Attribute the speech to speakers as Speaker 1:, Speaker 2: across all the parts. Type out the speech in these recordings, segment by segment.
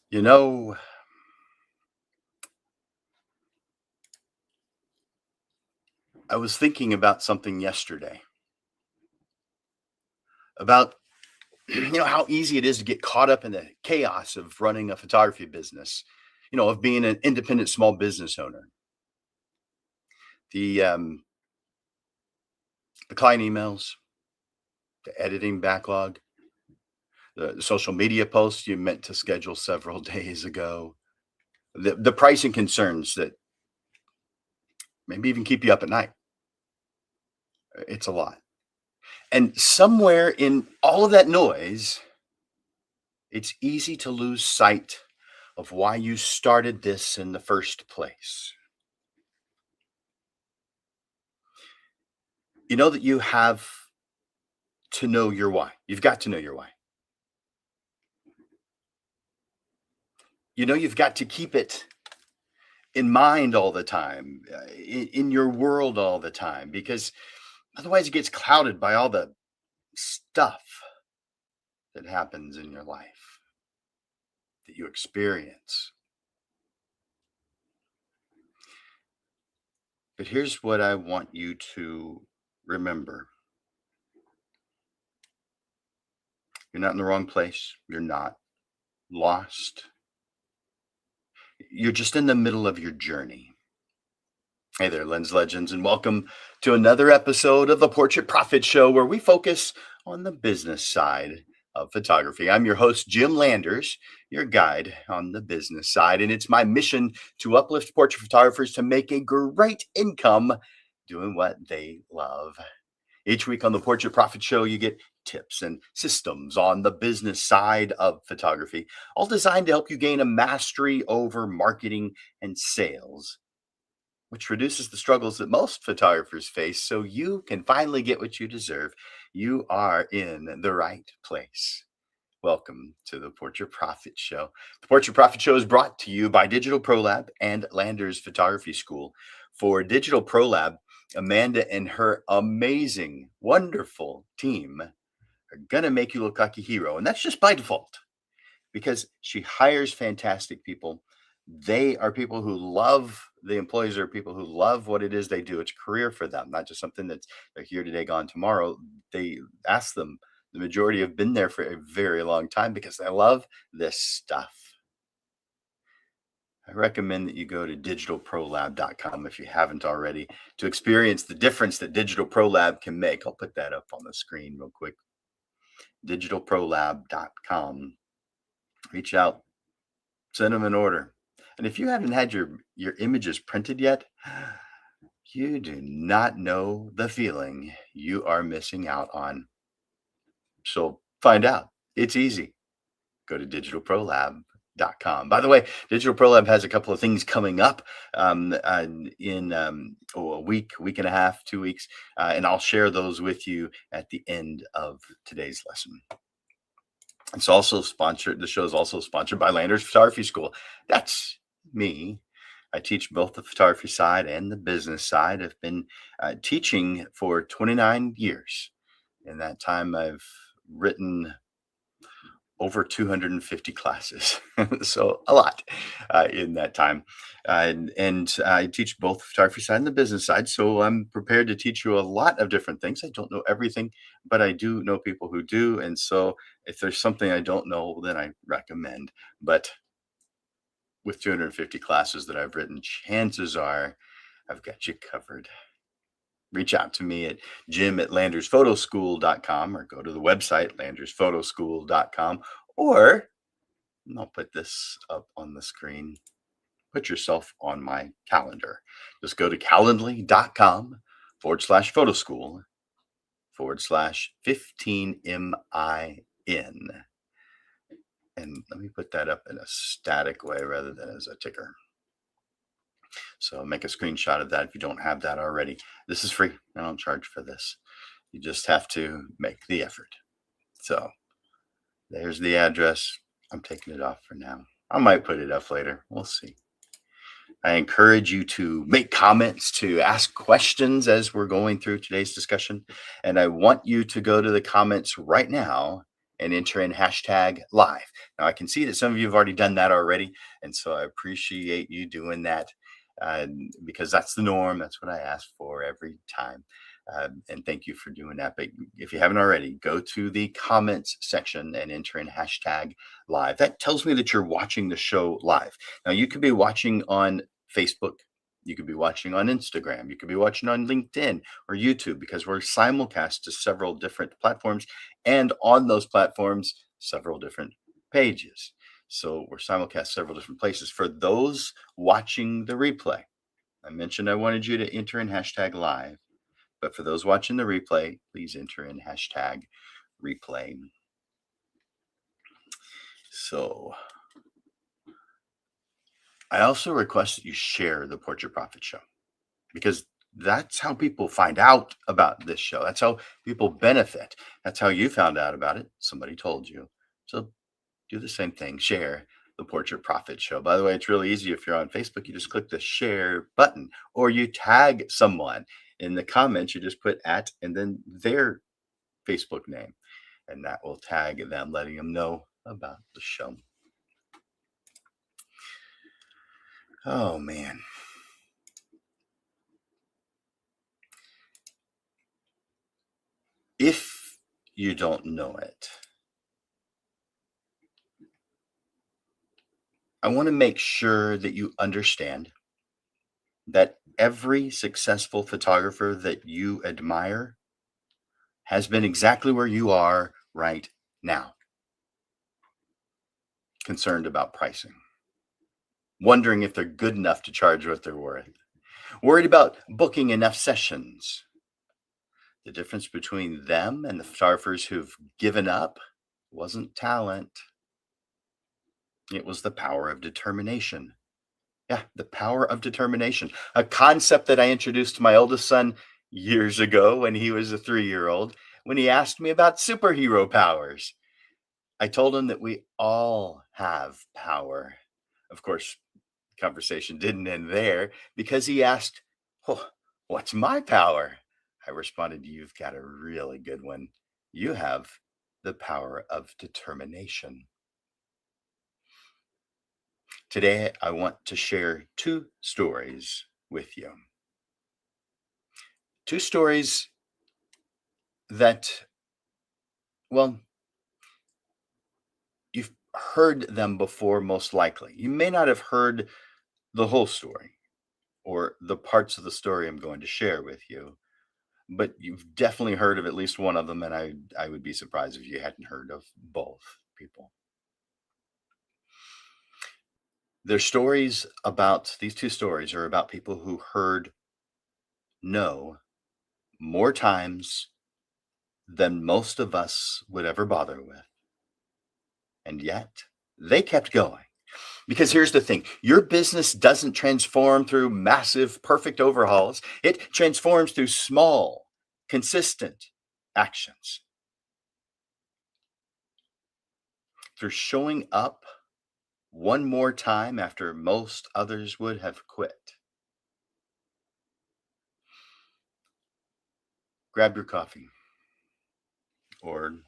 Speaker 1: You know, I was thinking about something yesterday about how easy it is to get caught up in the chaos of running a photography business, of being an independent small business owner. The client emails, the editing backlog, the social media posts you meant to schedule several days ago, the pricing concerns that maybe even keep you up at night. It's a lot. And somewhere in all of that noise, it's easy to lose sight of why you started this in the first place. You know that you have to know your why. You've got to know your why. You've got to keep it in mind all the time, in your world all the time, because otherwise it gets clouded by all the stuff that happens in your life that you experience. But here's what I want you to remember: you're not in the wrong place, you're not lost. You're just in the middle of your journey. Hey there, Lens Legends, and welcome to another episode of the Portrait Profit Show, where we focus on the business side of photography. I'm your host, Jim Landers, your guide on the business side, and it's my mission to uplift portrait photographers to make a great income doing what they love. Each week on the Portrait Profit Show, you get tips and systems on the business side of photography, all designed to help you gain a mastery over marketing and sales, which reduces the struggles that most photographers face so you can finally get what you deserve. You are in the right place. Welcome to the Portrait Profit Show. The Portrait Profit Show is brought to you by Digital Pro Lab and Landers Photography School. For Digital Pro Lab, Amanda and her amazing, wonderful team are going to make you look like a hero. And that's just by default, because she hires fantastic people. They are people who love, the employees are people who love what it is they do. It's a career for them, not just something that's they're here today, gone tomorrow. They ask them, the majority have been there for a very long time because they love this stuff. I recommend that you go to digitalprolab.com if you haven't already to experience the difference that Digital Pro Lab can make. I'll put that up on the screen real quick. Digitalprolab.com. Reach out, send them an order. And if you haven't had your images printed yet, you do not know the feeling you are missing out on. So find out. It's easy. Go to digitalprolab.com. By the way, Digital Pro Lab has a couple of things coming up in a week and a half, 2 weeks, and I'll share those with you at the end of today's lesson. It's also sponsored. The show is also sponsored by Landers Photography School. That's me. I teach both the photography side and the business side. I've been teaching for 29 years. In that time, I've written over 250 classes. So a lot in that time. And I teach both the photography side and the business side. So I'm prepared to teach you a lot of different things. I don't know everything, but I do know people who do. And so if there's something I don't know, then I recommend. But with 250 classes that I've written, chances are I've got you covered. Reach out to me at jim@landersphotoschool.com or go to the website, landersphotoschool.com, or I'll put this up on the screen. Put yourself on my calendar. Just go to calendly.com/photoschool/15MIN. And let me put that up in a static way rather than as a ticker. So make a screenshot of that if you don't have that already. This is free. I don't charge for this. You just have to make the effort. So there's the address. I'm taking it off for now. I might put it up later. We'll see. I encourage you to make comments, to ask questions as we're going through today's discussion. And I want you to go to the comments right now and enter in hashtag live. Now, I can see that some of you have already done that already. And so I appreciate you doing that because that's the norm. That's what I ask for every time. And thank you for doing that. But if you haven't already, go to the comments section and enter in hashtag live. That tells me that you're watching the show live. Now, you could be watching on Facebook. You could be watching on Instagram. You could be watching on LinkedIn or YouTube because we're simulcast to several different platforms, and on those platforms, several different pages. So we're simulcast several different places. For those watching the replay, I mentioned I wanted you to enter in hashtag live, but for those watching the replay, please enter in hashtag replay. So I also request that you share the Portrait Profit Show because that's how people find out about this show. That's how people benefit. That's how you found out about it. Somebody told you. So do the same thing. Share the Portrait Profit Show. By the way, it's really easy. If you're on Facebook, you just click the share button or you tag someone in the comments. You just put at and then their Facebook name, and that will tag them, letting them know about the show. Oh, man. If you don't know it, I want to make sure that you understand that every successful photographer that you admire has been exactly where you are right now, concerned about pricing, wondering if they're good enough to charge what they're worth, worried about booking enough sessions. The difference between them and the photographers who've given up wasn't talent, it was the power of determination. Yeah, the power of determination, a concept that I introduced to my oldest son years ago when he was a 3-year-old, when he asked me about superhero powers. I told him that we all have power. Of course, the conversation didn't end there because he asked, "Oh, what's my power?" I responded, "You've got a really good one. You have the power of determination." Today, I want to share 2 stories with you. 2 stories that, well, you've heard them before, most likely. You may not have heard the whole story or the parts of the story I'm going to share with you, but you've definitely heard of at least one of them, and I would be surprised if you hadn't heard of both people. These 2 stories are about people who heard no more times than most of us would ever bother with. And yet they kept going. Because here's the thing, your business doesn't transform through massive, perfect overhauls. It transforms through small, consistent actions, through showing up one more time after most others would have quit. Grab your coffee or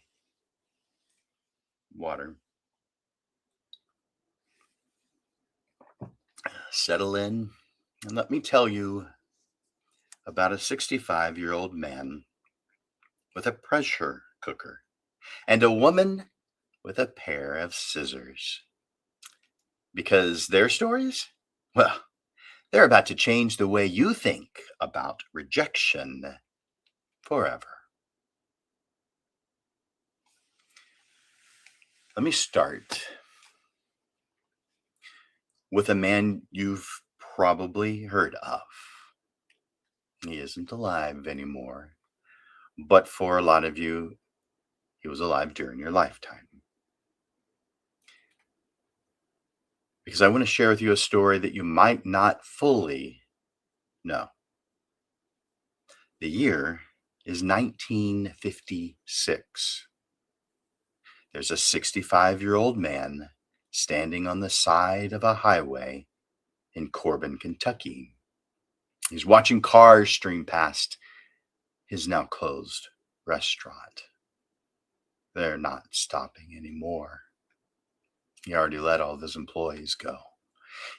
Speaker 1: water, settle in, and let me tell you about a 65-year-old man with a pressure cooker and a woman with a pair of scissors. Because their stories, well, they're about to change the way you think about rejection forever. Let me start with a man you've probably heard of. He isn't alive anymore, but for a lot of you, he was alive during your lifetime. Because I want to share with you a story that you might not fully know. The year is 1956. There's a 65-year-old man standing on the side of a highway in Corbin, Kentucky. He's watching cars stream past his now closed restaurant. They're not stopping anymore. He already let all of his employees go.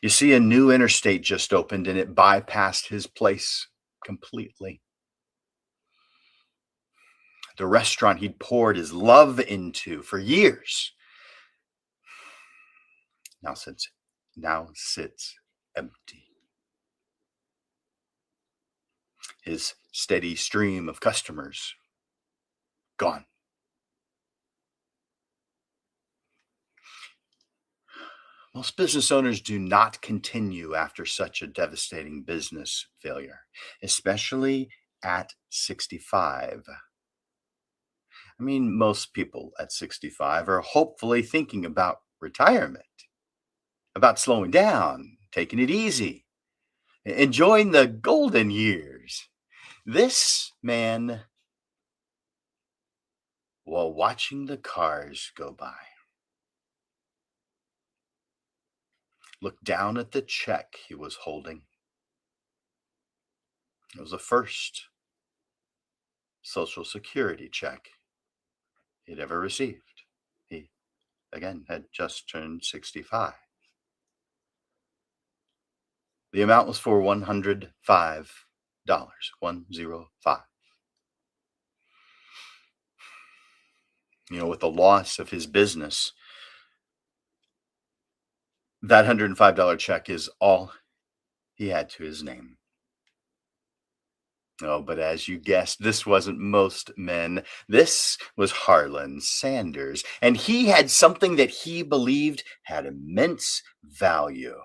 Speaker 1: You see, a new interstate just opened and it bypassed his place completely. The restaurant he'd poured his love into for years now sits empty. His steady stream of customers gone. Most business owners do not continue after such a devastating business failure, especially at 65. I mean, most people at 65 are hopefully thinking about retirement, about slowing down, taking it easy, enjoying the golden years. This man, while watching the cars go by, looked down at the check he was holding. It was the first Social Security check he'd ever received. He, again, had just turned 65. The amount was for $105. 105. With the loss of his business, that $105 check is all he had to his name. Oh, but as you guessed, this wasn't most men. This was Harlan Sanders, and he had something that he believed had immense value.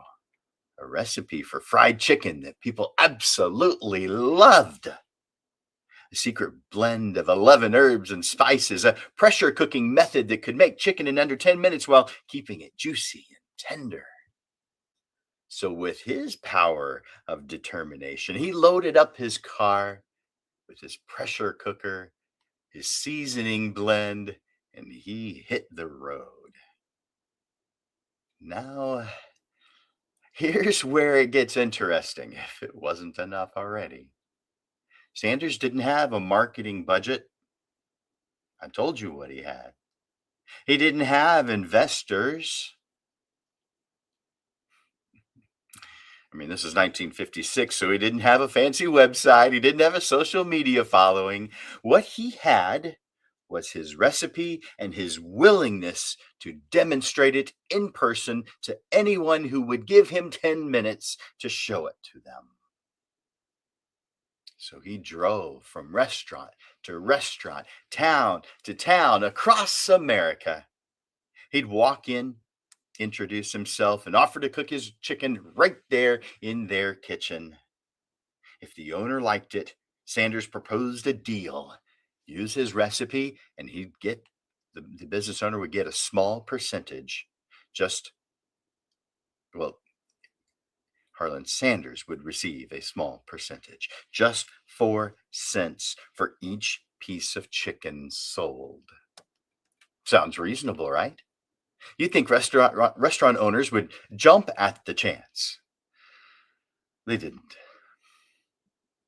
Speaker 1: A recipe for fried chicken that people absolutely loved. A secret blend of 11 herbs and spices, a pressure cooking method that could make chicken in under 10 minutes while keeping it juicy and tender. So, with his power of determination, he loaded up his car with his pressure cooker, his seasoning blend, and he hit the road. Now, here's where it gets interesting, if it wasn't enough already. Sanders didn't have a marketing budget. I told you what he had. He didn't have investors. I mean, this is 1956, so he didn't have a fancy website. He didn't have a social media following. What he had was his recipe and his willingness to demonstrate it in person to anyone who would give him 10 minutes to show it to them. So he drove from restaurant to restaurant, town to town across America. He'd walk in, introduce himself, and offer to cook his chicken right there in their kitchen. If the owner liked it, Sanders proposed a deal. Use his recipe, and the business owner would get a small percentage. Harlan Sanders would receive a small percentage, just 4 cents for each piece of chicken sold. Sounds reasonable, right? You'd think restaurant owners would jump at the chance. They didn't.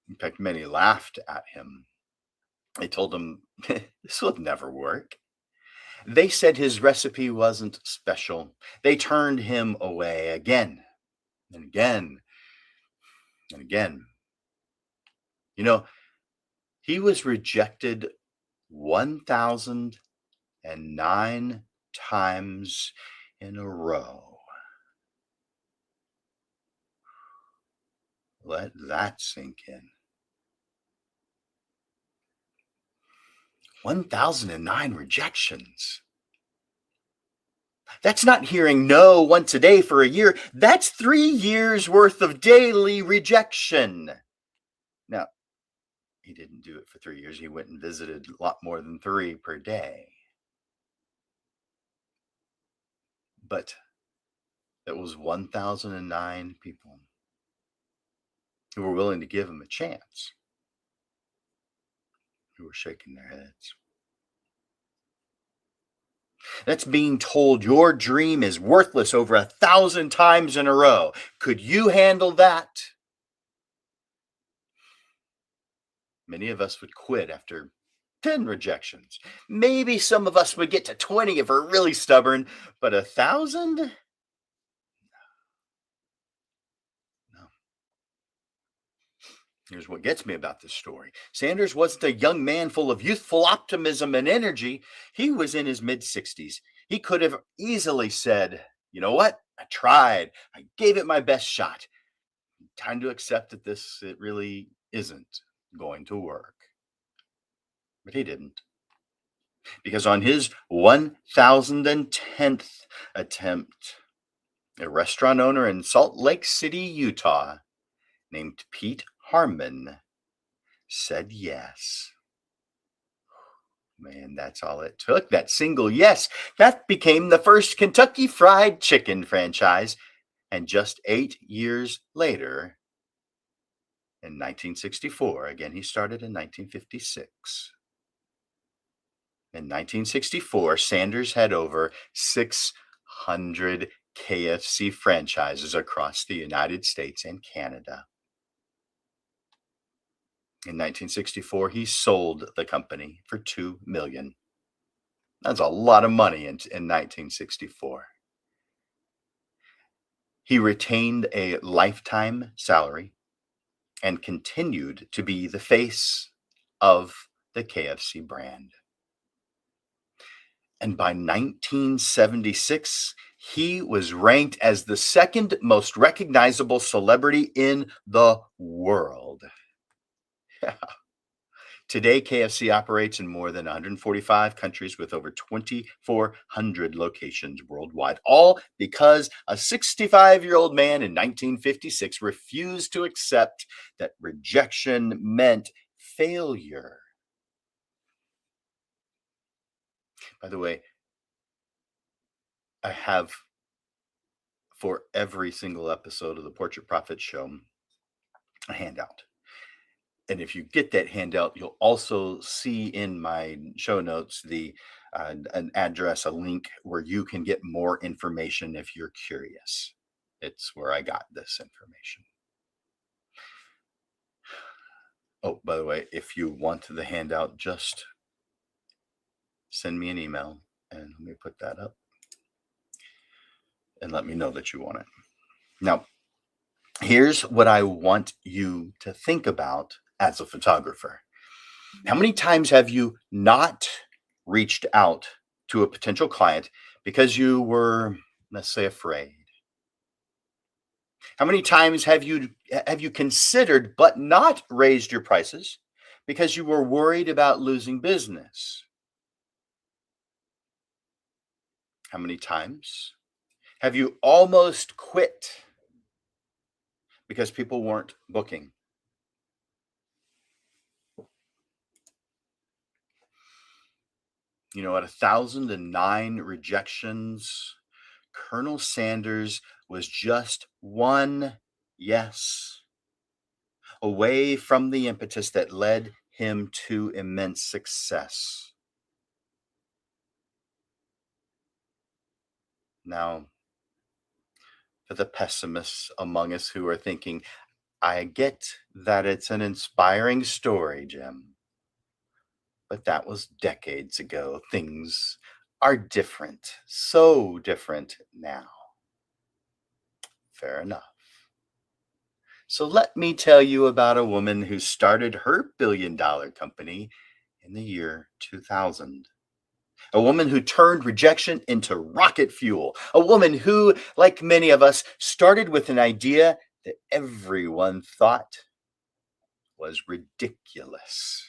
Speaker 1: In fact, many laughed at him. They told him this would never work. They said his recipe wasn't special. They turned him away again and again and again. He was rejected 1,009 times in a row. Let that sink in. 1,009 rejections. That's not hearing no once a day for a year. That's 3 years worth of daily rejection. Now, he didn't do it for 3 years. He went and visited a lot more than 3 per day. But it was 1,009 people who were willing to give him a chance, who were shaking their heads. That's being told your dream is worthless over 1,000 times in a row. Could you handle that? Many of us would quit after 10 rejections. Maybe some of us would get to 20 if we're really stubborn, but 1,000? No. Here's what gets me about this story. Sanders wasn't a young man full of youthful optimism and energy. He was in his mid 60s. He could have easily said, you know what? I tried. I gave it my best shot. Time to accept that it really isn't going to work. But he didn't. Because on his 1010th attempt, a restaurant owner in Salt Lake City, Utah, named Pete Harmon, said yes. Man, that's all it took. That single yes. That became the first Kentucky Fried Chicken franchise. And just 8 years later, in 1964, again, he started in 1956. In 1964, Sanders had over 600 KFC franchises across the United States and Canada. In 1964, he sold the company for $2 million. That's a lot of money in 1964. He retained a lifetime salary and continued to be the face of the KFC brand. And by 1976, he was ranked as the second most recognizable celebrity in the world. Yeah. Today, KFC operates in more than 145 countries with over 2,400 locations worldwide, all because a 65-year-old man in 1956 refused to accept that rejection meant failure. By the way, I have, for every single episode of the Portrait Profit Show, a handout. And if you get that handout, you'll also see in my show notes an address, a link where you can get more information if you're curious. It's where I got this information. Oh, by the way, if you want the handout, just send me an email and let me put that up and let me know that you want it. Now, here's what I want you to think about as a photographer. How many times have you not reached out to a potential client because you were, let's say, afraid? How many times have you considered but not raised your prices because you were worried about losing business? How many times have you almost quit because people weren't booking? You know, at 1,009 rejections, Colonel Sanders was just one yes away from the impetus that led him to immense success. Now, for the pessimists among us who are thinking, I get that it's an inspiring story, Jim, but that was decades ago. Things are different, so different now. Fair enough. So let me tell you about a woman who started her billion-dollar company in the year 2000. A woman who turned rejection into rocket fuel. A woman who, like many of us, started with an idea that everyone thought was ridiculous.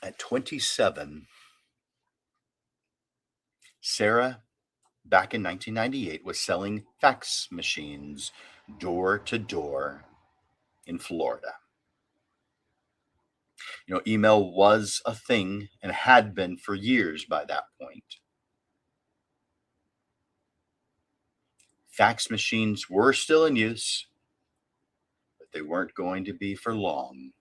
Speaker 1: At 27, Sarah, back in 1998, was selling fax machines door to door in Florida. You know, email was a thing and had been for years by that point. Fax machines were still in use, but they weren't going to be for long.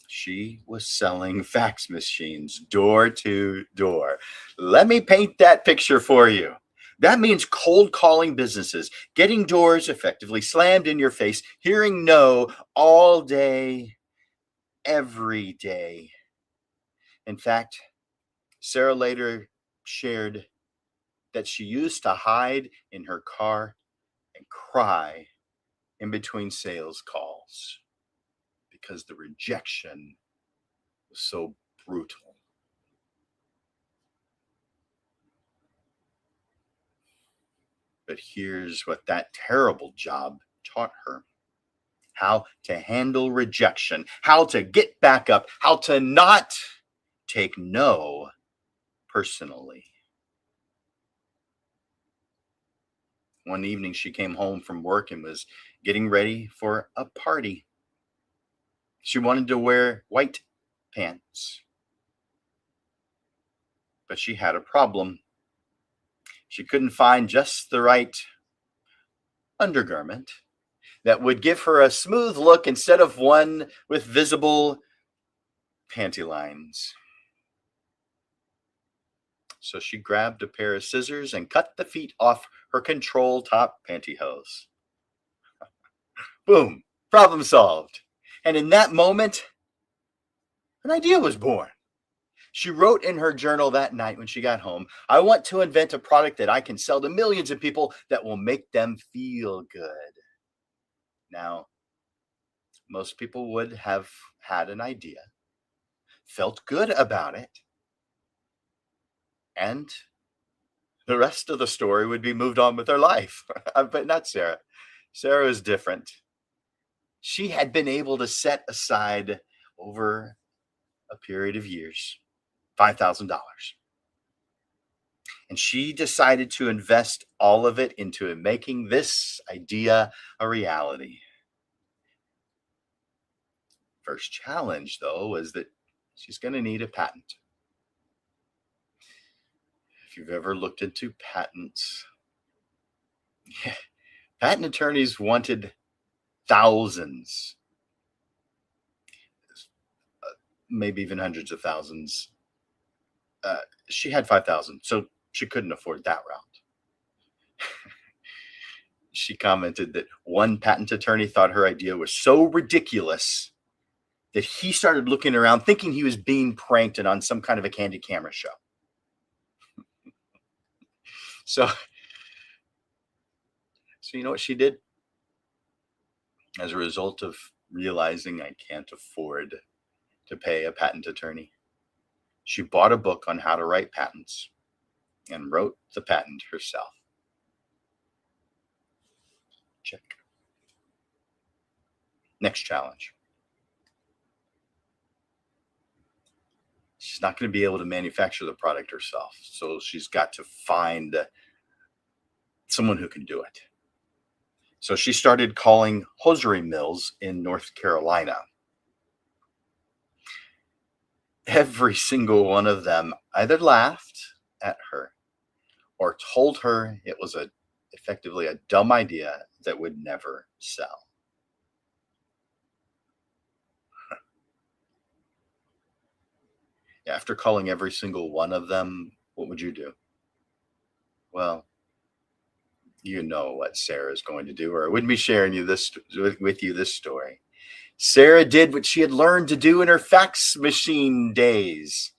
Speaker 1: She was selling fax machines door to door. Let me paint that picture for you. That means cold calling businesses, getting doors effectively slammed in your face, hearing no all day, every day. In fact, Sarah later shared that she used to hide in her car and cry in between sales calls because the rejection was so brutal. But here's what that terrible job taught her: how to handle rejection, how to get back up, how to not take no personally. One evening, she came home from work and was getting ready for a party. She wanted to wear white pants, but she had a problem. She couldn't find just the right undergarment that would give her a smooth look instead of one with visible panty lines. So she grabbed a pair of scissors and cut the feet off her control top pantyhose. Boom, problem solved. And in that moment, an idea was born. She wrote in her journal that night when she got home, I want to invent a product that I can sell to millions of people that will make them feel good. Now, most people would have had an idea, felt good about it, and the rest of the story would be moved on with their life. But not Sarah. Sarah is different. She had been able to set aside over a period of years $5,000. And she decided to invest all of it into making this idea a reality. First challenge, though, was that she's going to need a patent. If you've ever looked into patents, patent attorneys wanted thousands, maybe even hundreds of thousands. She had 5,000, so she couldn't afford that route. She commented that one patent attorney thought her idea was so ridiculous that he started looking around thinking he was being pranked and on some kind of a candid camera show. So you know what she did? As a result of realizing I can't afford to pay a patent attorney, she bought a book on how to write patents and wrote the patent herself. Check. Next challenge. She's not going to be able to manufacture the product herself, so she's got to find someone who can do it. So she started calling hosiery mills in North Carolina. Every single one of them either laughed at her or told her it was effectively a dumb idea that would never sell. After calling every single one of them, what would you do? Well, you know what Sarah is going to do, or I wouldn't be sharing with you this story. Sarah did what she had learned to do in her fax machine days.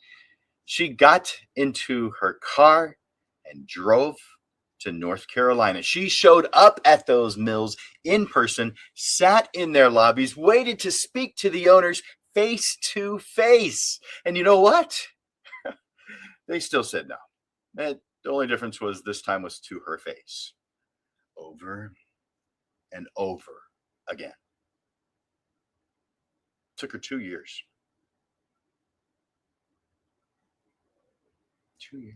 Speaker 1: She got into her car and drove to North Carolina. She showed up at those mills in person, sat in their lobbies, waited to speak to the owners face to face. And you know what? They still said no. The only difference was this time was to her face. Over and over again. Took her 2 years. 2 years.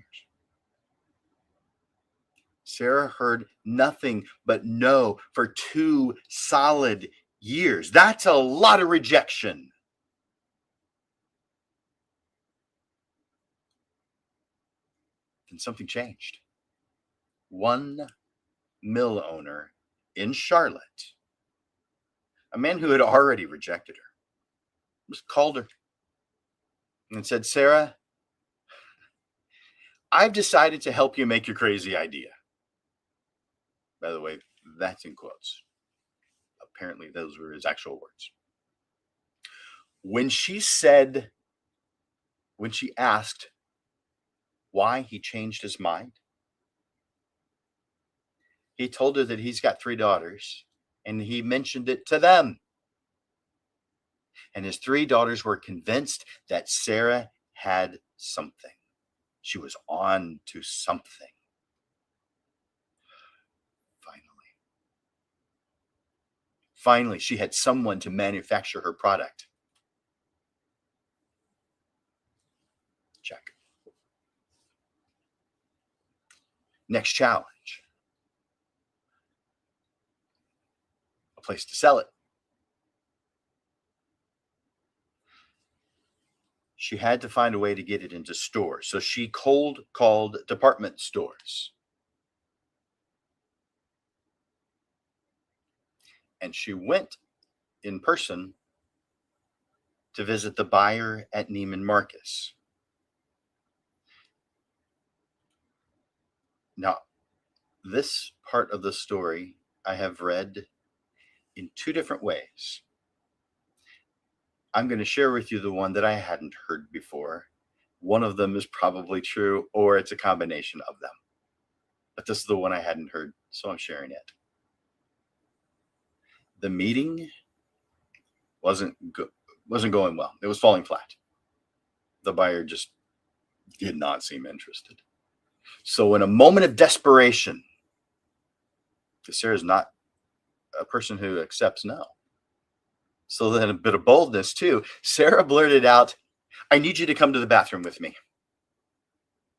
Speaker 1: Sarah heard nothing but no for 2 solid years. That's a lot of rejection. And something changed. One mill owner in Charlotte, a man who had already rejected her, just called her and said, Sarah, I've decided to help you make your crazy idea. By the way, that's in quotes. Apparently, those were his actual words. When she asked why he changed his mind, he told her that he's got 3 daughters, and he mentioned it to them. And his 3 daughters were convinced that Sarah had something. She was on to something. Finally, she had someone to manufacture her product. Check. Next challenge. A place to sell it. She had to find a way to get it into stores. So she cold called department stores. And she went in person to visit the buyer at Neiman Marcus. Now, this part of the story I have read in 2 different ways. I'm going to share with you the one that I hadn't heard before. One of them is probably true, or it's a combination of them. But this is the one I hadn't heard, so I'm sharing it. The meeting wasn't going well. It was falling flat. The buyer just did not seem interested. So in a moment of desperation, because Sarah's not a person who accepts no. So then a bit of boldness too. Sarah blurted out, "I need you to come to the bathroom with me."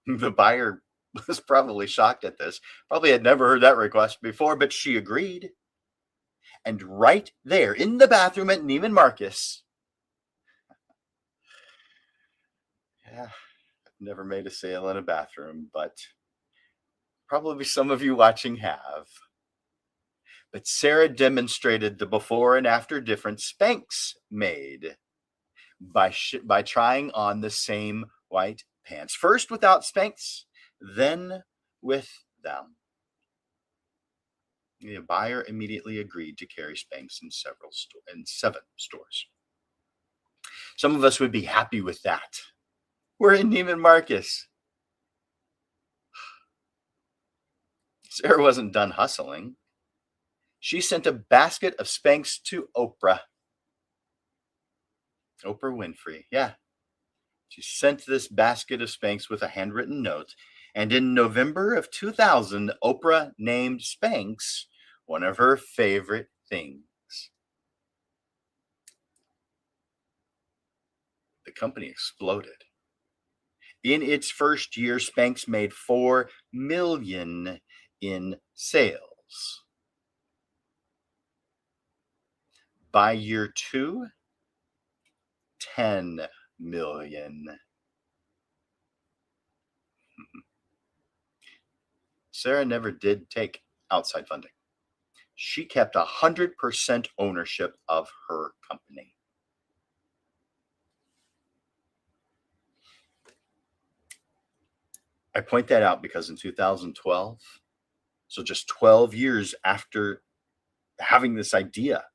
Speaker 1: The buyer was probably shocked at this. Probably had never heard that request before, but she agreed. And right there in the bathroom at Neiman Marcus, yeah, I've never made a sale in a bathroom, but probably some of you watching have. But Sarah demonstrated the before and after difference Spanx made by trying on the same white pants. First without Spanx, then with them. The buyer immediately agreed to carry Spanx in 7 stores. Some of us would be happy with that. We're in Neiman Marcus. Sarah wasn't done hustling. She sent a basket of Spanx to Oprah. Oprah Winfrey, yeah. She sent this basket of Spanx with a handwritten note. And in November of 2000, Oprah named Spanx one of her favorite things. The company exploded. In its first year, Spanx made $4 million in sales. By year 2, $10 million. Sarah never did take outside funding. She kept 100% ownership of her company. I point that out because in 2012, so just 12 years after having this idea,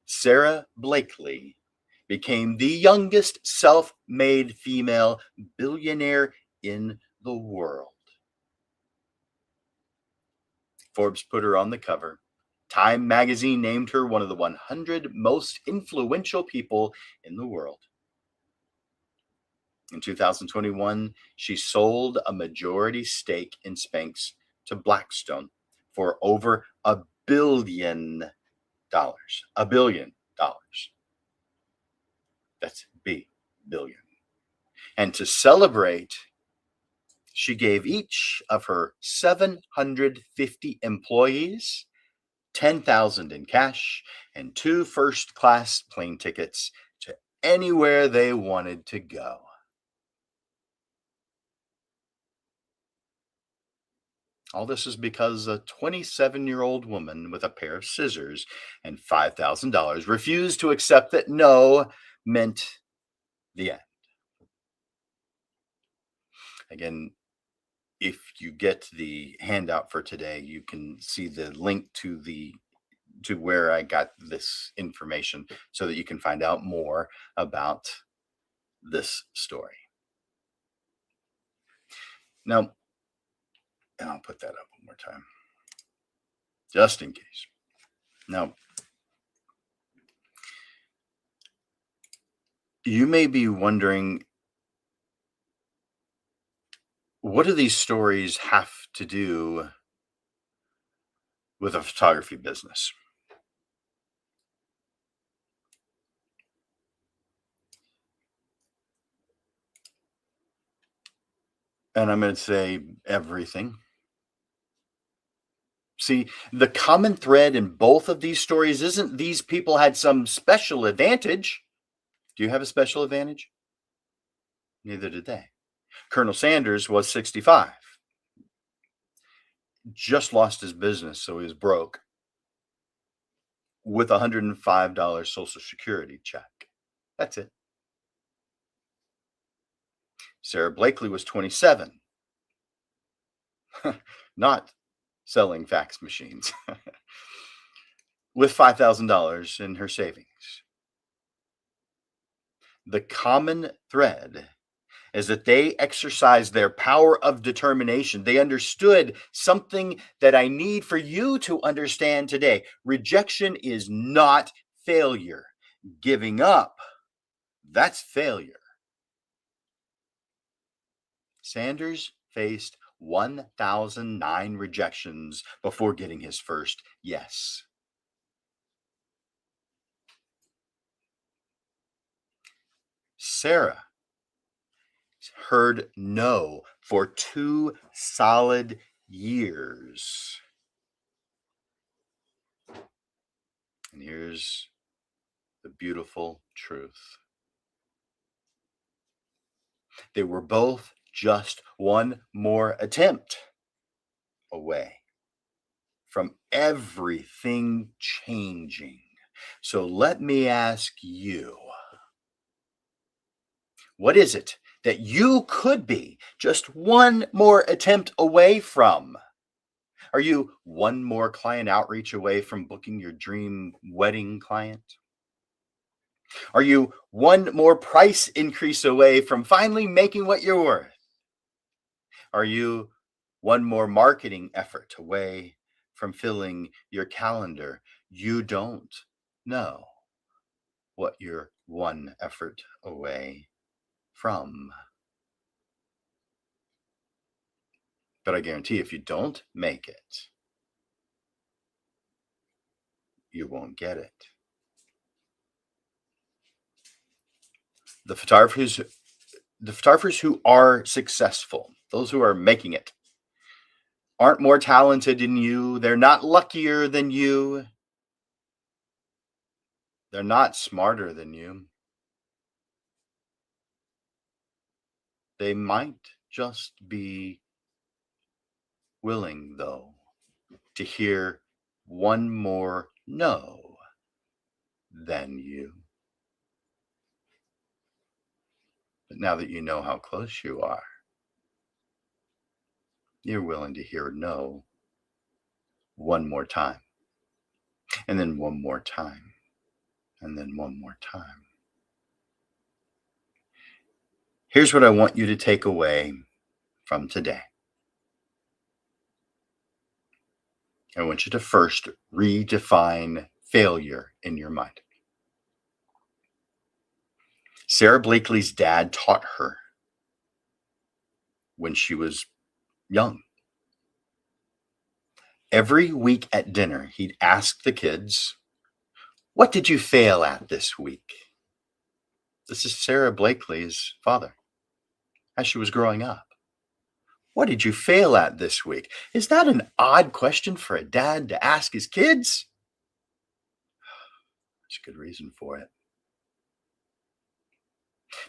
Speaker 1: Sarah Blakely became the youngest self-made female billionaire in the world. Forbes put her on the cover. Time magazine named her one of the 100 most influential people in the world. In 2021, she sold a majority stake in Spanx to Blackstone for over $1 billion. $1 billion. That's B, billion. And to celebrate, she gave each of her 750 employees $10,000 in cash and 2 first-class plane tickets to anywhere they wanted to go. All this is because a 27-year-old woman with a pair of scissors and $5,000 refused to accept that no meant the end. Again, if you get the handout for today, you can see the link to where I got this information so that you can find out more about this story. Now, and I'll put that up one more time, just in case. Now, you may be wondering, what do these stories have to do with a photography business? And I'm going to say everything. See, the common thread in both of these stories isn't these people had some special advantage. Do you have a special advantage? Neither did they. Colonel Sanders was 65, just lost his business, so he was broke with a $105 Social Security check. That's it. Sarah Blakely was 27, not selling fax machines, with $5,000 in her savings. The common thread is that they exercised their power of determination. They understood something that I need for you to understand today. Rejection is not failure. Giving up, that's failure. Sanders faced 1,009 rejections before getting his first yes. Sarah heard no for 2 solid years. And here's the beautiful truth. They were both just one more attempt away from everything changing. So let me ask you, what is it that you could be just one more attempt away from? Are you one more client outreach away from booking your dream wedding client? Are you one more price increase away from finally making what you're worth? Are you one more marketing effort away from filling your calendar? You don't know what you're one effort away from. But I guarantee if you don't make it, you won't get it. The photographers who are successful, those who are making it, aren't more talented than you. They're not luckier than you. They're not smarter than you. They might just be willing, though, to hear one more no than you. But now that you know how close you are, you're willing to hear no one more time, and then one more time, and then one more time. Here's what I want you to take away from today. I want you to first redefine failure in your mind. Sarah Blakely's dad taught her when she was young. Every week at dinner, he'd ask the kids, "What did you fail at this week?" This is Sarah Blakely's father as she was growing up. What did you fail at this week? Is that an odd question for a dad to ask his kids? There's a good reason for it.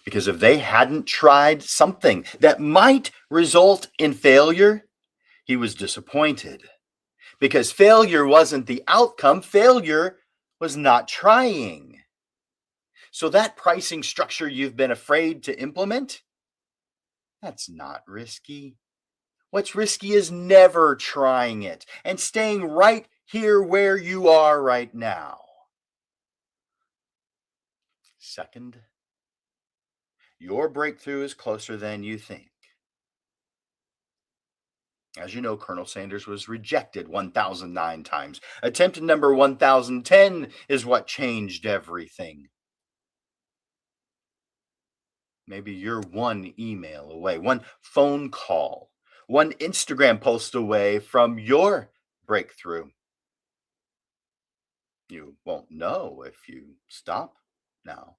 Speaker 1: Because if they hadn't tried something that might result in failure, he was disappointed. Because failure wasn't the outcome, failure was not trying. So that pricing structure you've been afraid to implement, that's not risky. What's risky is never trying it and staying right here where you are right now. Second, your breakthrough is closer than you think. As you know, Colonel Sanders was rejected 1,009 times. Attempt number 1,010 is what changed everything. Maybe you're one email away, one phone call, one Instagram post away from your breakthrough. You won't know if you stop now.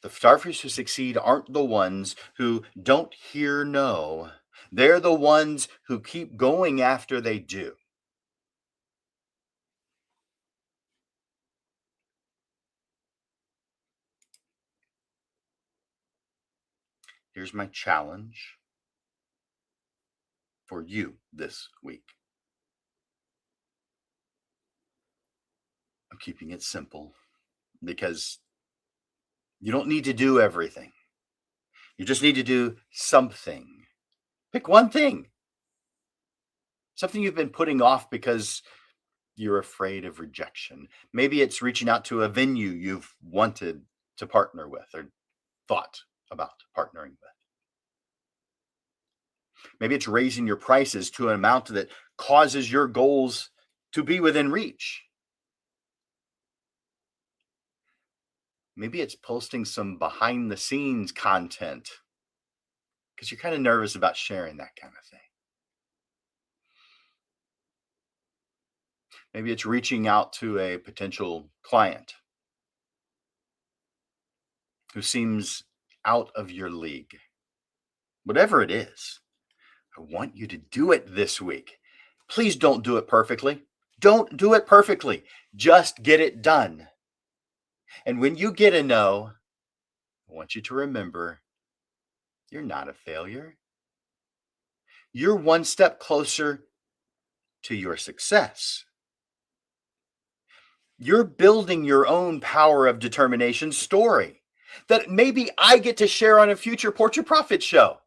Speaker 1: The starfish who succeed aren't the ones who don't hear no. They're the ones who keep going after they do. Here's my challenge for you this week. I'm keeping it simple because you don't need to do everything. You just need to do something. Pick one thing, something you've been putting off because you're afraid of rejection. Maybe it's reaching out to a venue you've wanted to partner with or thought about partnering with. Maybe it's raising your prices to an amount that causes your goals to be within reach. Maybe it's posting some behind the scenes content because you're kind of nervous about sharing that kind of thing. Maybe it's reaching out to a potential client who seems out of your league. Whatever it is, I want you to do it this week. Please don't do it perfectly. Don't do it perfectly. Just get it done. And when you get a no, I want you to remember you're not a failure. You're one step closer to your success. You're building your own power of determination story that maybe I get to share on a future Portrait Profit show.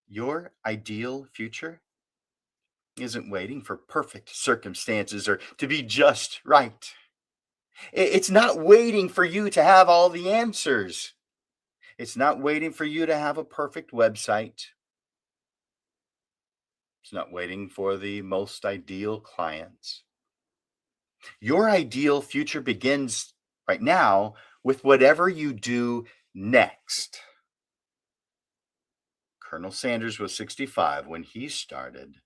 Speaker 1: Your ideal future isn't waiting for perfect circumstances or to be just right. It's not waiting for you to have all the answers. It's not waiting for you to have a perfect website. It's not waiting for the most ideal clients. Your ideal future begins right now with whatever you do next. Colonel Sanders was 65 when he started.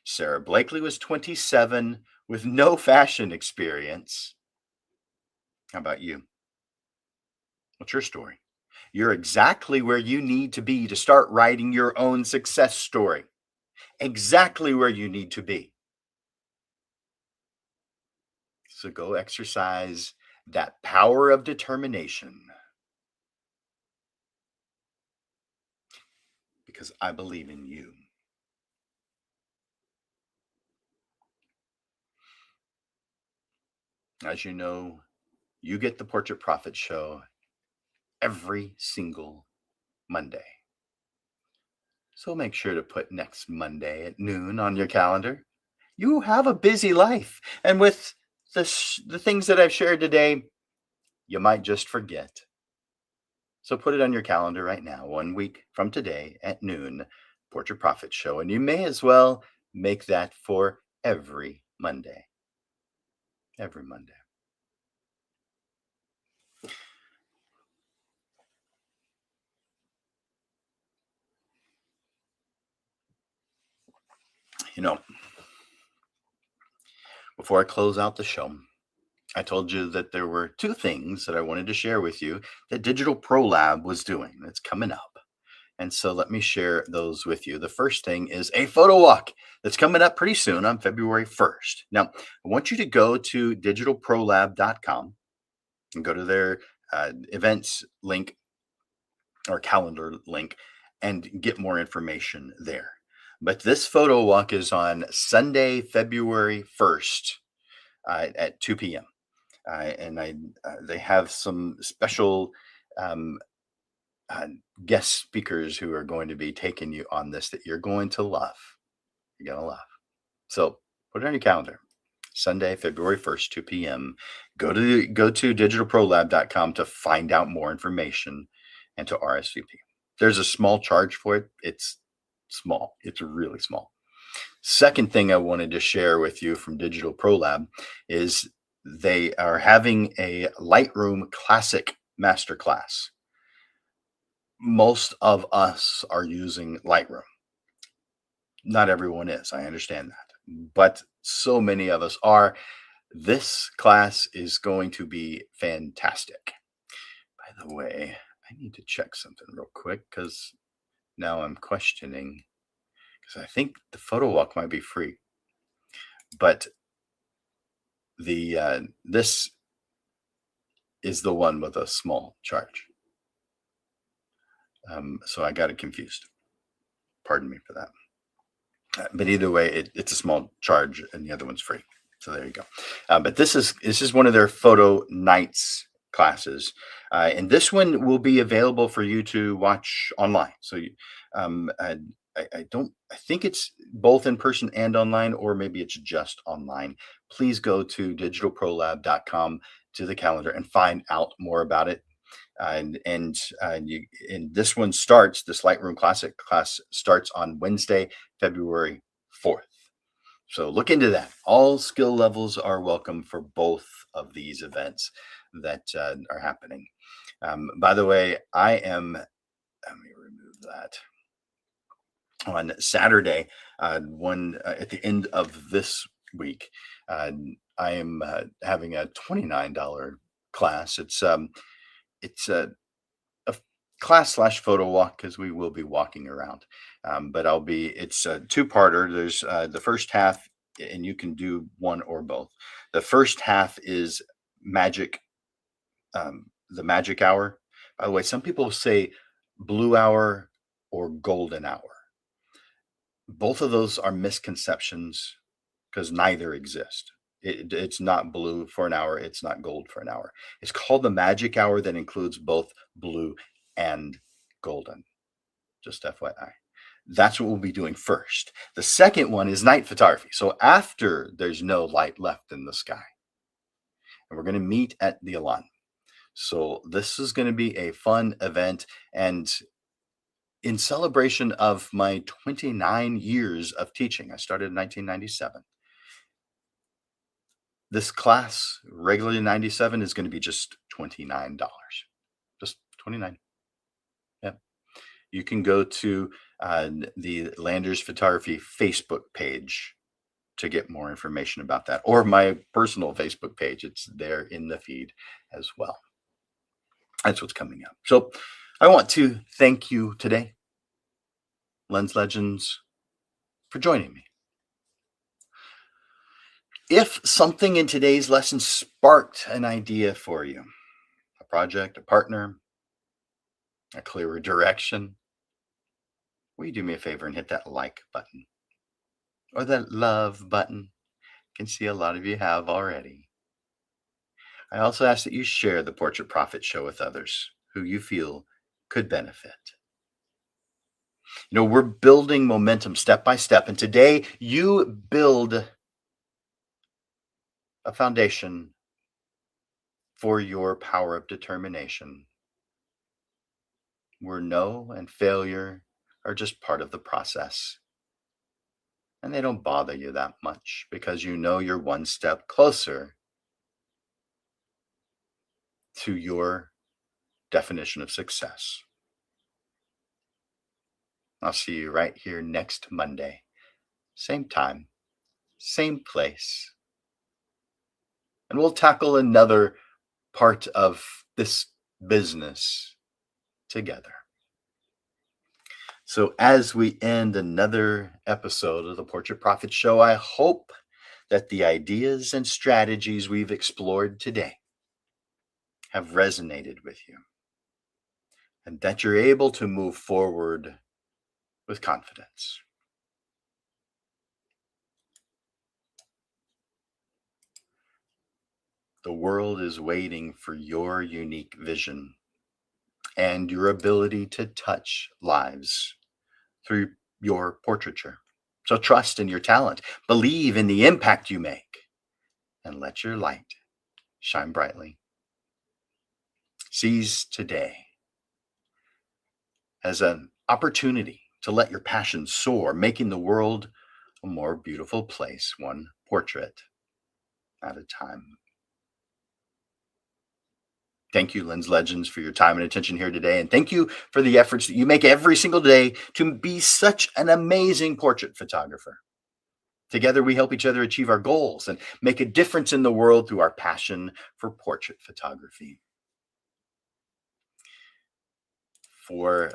Speaker 1: Sarah Blakely was 27 with no fashion experience. How about you? What's your story? You're exactly where you need to be to start writing your own success story. Exactly where you need to be. So go exercise that power of determination because I believe in you. As you know, you get the Portrait Profit Show every single Monday. So make sure to put next Monday at noon on your calendar. You have a busy life. And with the things that I've shared today, you might just forget. So put it on your calendar right now, 1 week from today at noon, Portrait Profit Show. And you may as well make that for every Monday. Every Monday. You know, before I close out the show, I told you that there were two things that I wanted to share with you that Digital Pro Lab was doing. That's coming up. And so let me share those with you. The first thing is a photo walk that's coming up pretty soon on February 1st. Now, I want you to go to digitalprolab.com and go to their events link or calendar link and get more information there. But this photo walk is on Sunday, February 1st at 2 p.m. And they have some special uh, guest speakers who are going to be taking you on this that you're going to love. You're going to love. So put it on your calendar. Sunday, February 1st, 2 p.m. Go to digitalprolab.com to find out more information and to RSVP. There's a small charge for it. It's small. It's really small. Second thing I wanted to share with you from Digital Pro Lab is they are having a Lightroom Classic Masterclass. Most of us are using Lightroom. Not everyone is. I understand that. But so many of us are. This class is going to be fantastic. By the way, I need to check something real quick because now I'm questioning, because I think the photo walk might be free, but this is the one with a small charge. So I got it confused. Pardon me for that. But either way, it's a small charge, and the other one's free. So there you go. But this is one of their photo nights classes, and this one will be available for you to watch online. So I think it's both in person and online, or maybe it's just online. Please go to digitalprolab.com to the calendar and find out more about it. And this one starts, this Lightroom Classic class starts on Wednesday, February 4th. So look into that. All skill levels are welcome for both of these events that are happening. By the way, let me remove that. On Saturday, at the end of this week, I am having a $29 class. It's a class / photo walk because we will be walking around. But it's a two-parter. There's the first half, and you can do one or both. The first half is magic, the magic hour. By the way, some people say blue hour or golden hour. Both of those are misconceptions because neither exist. It's not blue for an hour. It's not gold for an hour. It's called the magic hour that includes both blue and golden. Just FYI. That's what we'll be doing first. The second one is night photography. So after there's no light left in the sky, and we're going to meet at the Elan. So this is going to be a fun event, and in celebration of my 29 years of teaching, I started in 1997. This class, regularly 97, is going to be just $29. Just 29. Yeah. You can go to the Landers Photography Facebook page to get more information about that, or my personal Facebook page. It's there in the feed as well. That's what's coming up. So I want to thank you today, Lens Legends, for joining me. If something in today's lesson sparked an idea for you, a project, a partner, a clearer direction, will you do me a favor and hit that like button or that love button? I can see a lot of you have already. I also ask that you share the Portrait Profit Show with others who you feel could benefit. We're building momentum step by step, and today you build a foundation for your power of determination, where no and failure are just part of the process. And they don't bother you that much because you know you're one step closer to your definition of success. I'll see you right here next Monday. Same time, same place. And we'll tackle another part of this business together. So as we end another episode of the Portrait Profit Show, I hope that the ideas and strategies we've explored today have resonated with you, and that you're able to move forward with confidence. The world is waiting for your unique vision, and your ability to touch lives through your portraiture. So trust in your talent, believe in the impact you make, and let your light shine brightly. Seize today as an opportunity to let your passion soar, making the world a more beautiful place, one portrait at a time. Thank you, Lens Legends, for your time and attention here today. And thank you for the efforts that you make every single day to be such an amazing portrait photographer. Together, we help each other achieve our goals and make a difference in the world through our passion for portrait photography. For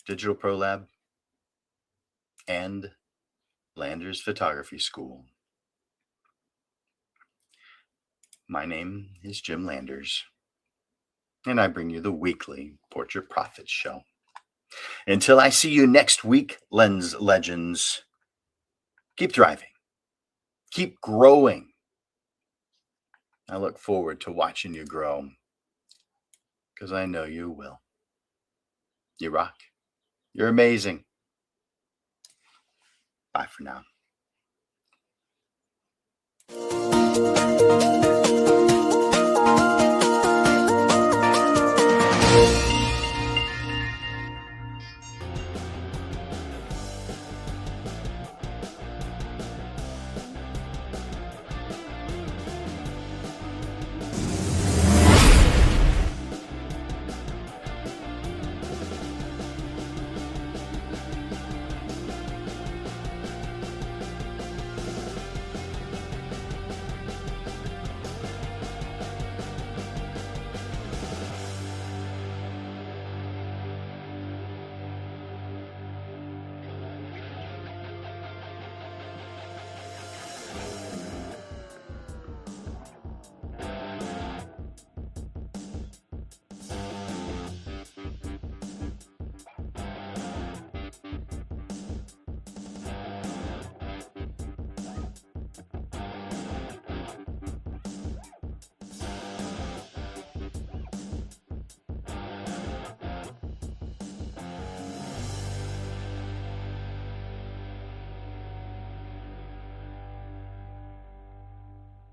Speaker 1: Digital Pro Lab and Landers Photography School, my name is Jim Landers, and I bring you the weekly Portrait Profits Show. Until I see you next week, Lens Legends, keep thriving, keep growing. I look forward to watching you grow, because I know you will. You rock. You're amazing. Bye for now.